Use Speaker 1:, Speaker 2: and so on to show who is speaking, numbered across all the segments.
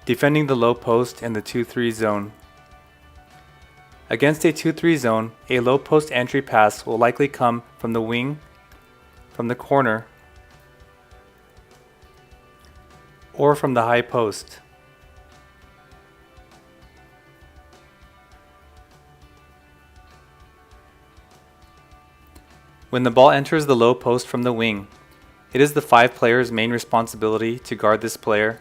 Speaker 1: Defending the low post in the 2-3 zone. Against a 2-3 zone, a low post entry pass will likely come from the wing, from the corner, or from the high post. When the ball enters the low post from the wing, it is the 5 player's main responsibility to guard this player.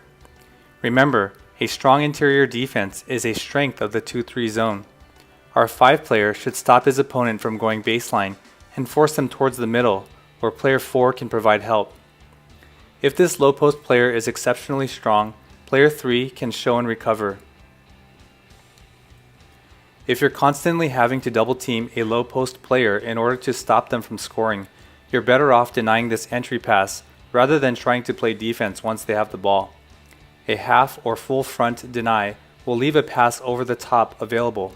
Speaker 1: Remember, a strong interior defense is a strength of the 2-3 zone. Our 5 player should stop his opponent from going baseline and force them towards the middle, where player 4 can provide help. If this low post player is exceptionally strong, player 3 can show and recover. If you're constantly having to double team a low post player in order to stop them from scoring, you're better off denying this entry pass rather than trying to play defense once they have the ball. A half or full front deny will leave a pass over the top available.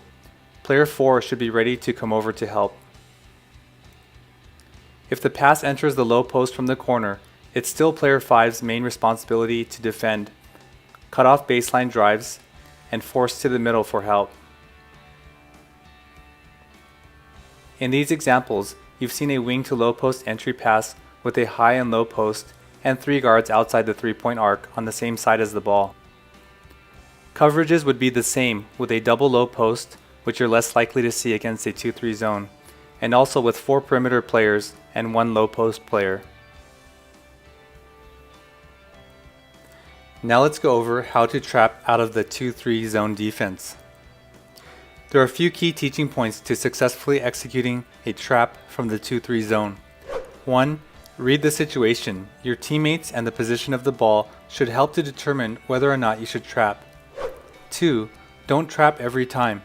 Speaker 1: Player 4 should be ready to come over to help. If the pass enters the low post from the corner, it's still player 5's main responsibility to defend, cut off baseline drives, and force to the middle for help. In these examples, you've seen a wing to low post entry pass with a high and low post and 3 guards outside the 3-point arc on the same side as the ball. Coverages would be the same with a double low post, which you're less likely to see against a 2-3 zone, and also with 4 perimeter players and 1 low post player. Now let's go over how to trap out of the 2-3 zone defense. There are a few key teaching points to successfully executing a trap from the 2-3 zone. 1. Read the situation. Your teammates and the position of the ball should help to determine whether or not you should trap. 2. Don't trap every time.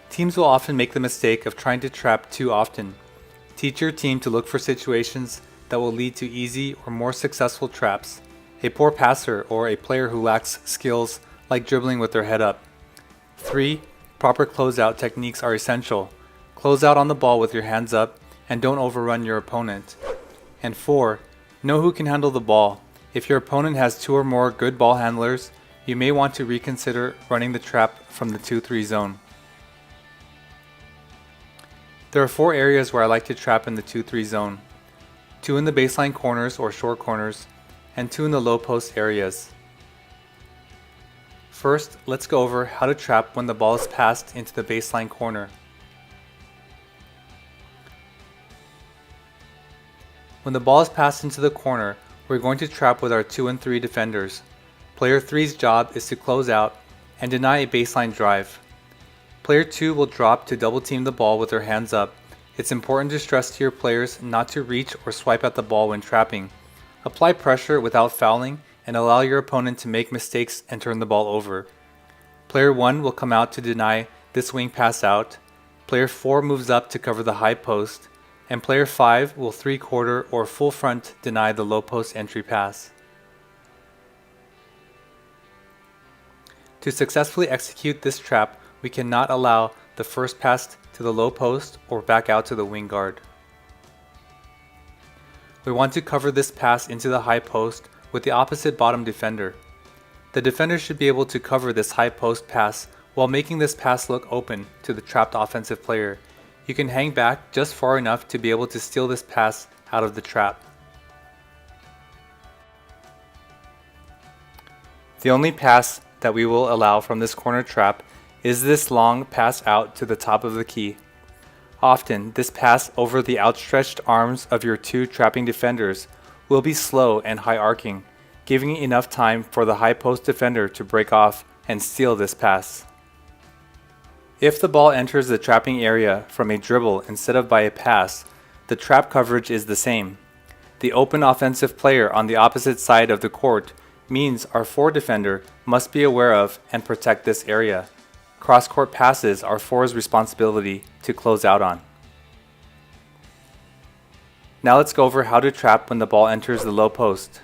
Speaker 1: Teams will often make the mistake of trying to trap too often. Teach your team to look for situations that will lead to easy or more successful traps. A poor passer or a player who lacks skills like dribbling with their head up. 3. Proper closeout techniques are essential. Close out on the ball with your hands up and don't overrun your opponent. And 4. Know who can handle the ball. If your opponent has 2 or more good ball handlers, you may want to reconsider running the trap from the 2-3 zone. There are 4 areas where I like to trap in the 2-3 zone. 2 in the baseline corners or short corners, and 2 in the low post areas. First, let's go over how to trap when the ball is passed into the baseline corner. When the ball is passed into the corner, we're going to trap with our 2 and 3 defenders. Player 3's job is to close out and deny a baseline drive. Player 2 will drop to double team the ball with their hands up. It's important to stress to your players not to reach or swipe at the ball when trapping. Apply pressure without fouling and allow your opponent to make mistakes and turn the ball over. Player 1 will come out to deny this wing pass out. Player 4 moves up to cover the high post, and player 5 will 3/4 or full front deny the low post entry pass. To successfully execute this trap, we cannot allow the first pass to the low post or back out to the wing guard. We want to cover this pass into the high post with the opposite bottom defender. The defender should be able to cover this high post pass while making this pass look open to the trapped offensive player. You can hang back just far enough to be able to steal this pass out of the trap. The only pass that we will allow from this corner trap is this long pass out to the top of the key. Often, this pass over the outstretched arms of your 2 trapping defenders will be slow and high arcing, giving enough time for the high post defender to break off and steal this pass. If the ball enters the trapping area from a dribble instead of by a pass, the trap coverage is the same. The open offensive player on the opposite side of the court means our 4 defender must be aware of and protect this area. Cross-court passes are 4's responsibility to close out on. Now let's go over how to trap when the ball enters the low post.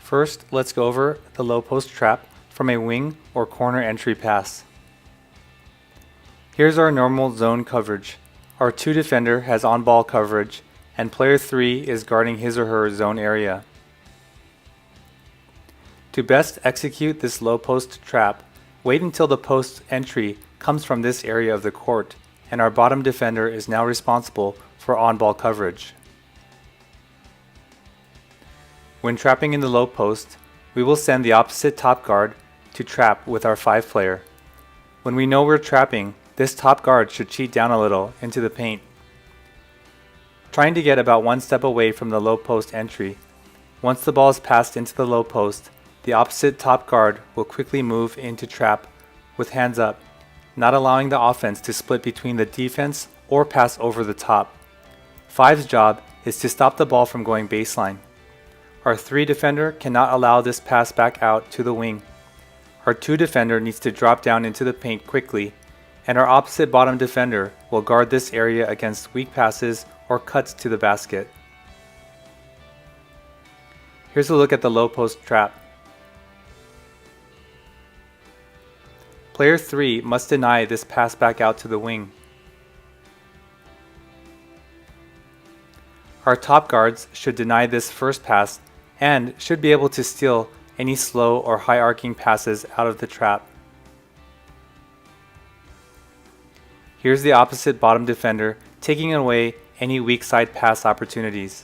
Speaker 1: First, let's go over the low post trap from a wing or corner entry pass. Here's our normal zone coverage. Our 2 defender has on-ball coverage and player 3 is guarding his or her zone area. To best execute this low post trap, wait until the post entry comes from this area of the court, and our bottom defender is now responsible for on-ball coverage. When trapping in the low post, we will send the opposite top guard to trap with our 5 player. When we know we're trapping, this top guard should cheat down a little into the paint, trying to get about 1 step away from the low post entry. Once the ball is passed into the low post, the opposite top guard will quickly move into trap with hands up, not allowing the offense to split between the defense or pass over the top. 5's job is to stop the ball from going baseline. Our 3 defender cannot allow this pass back out to the wing. Our 2 defender needs to drop down into the paint quickly, and our opposite bottom defender will guard this area against weak passes or cuts to the basket. Here's a look at the low post trap. Player 3 must deny this pass back out to the wing. Our top guards should deny this first pass and should be able to steal any slow or high arcing passes out of the trap. Here's the opposite bottom defender taking away any weak side pass opportunities.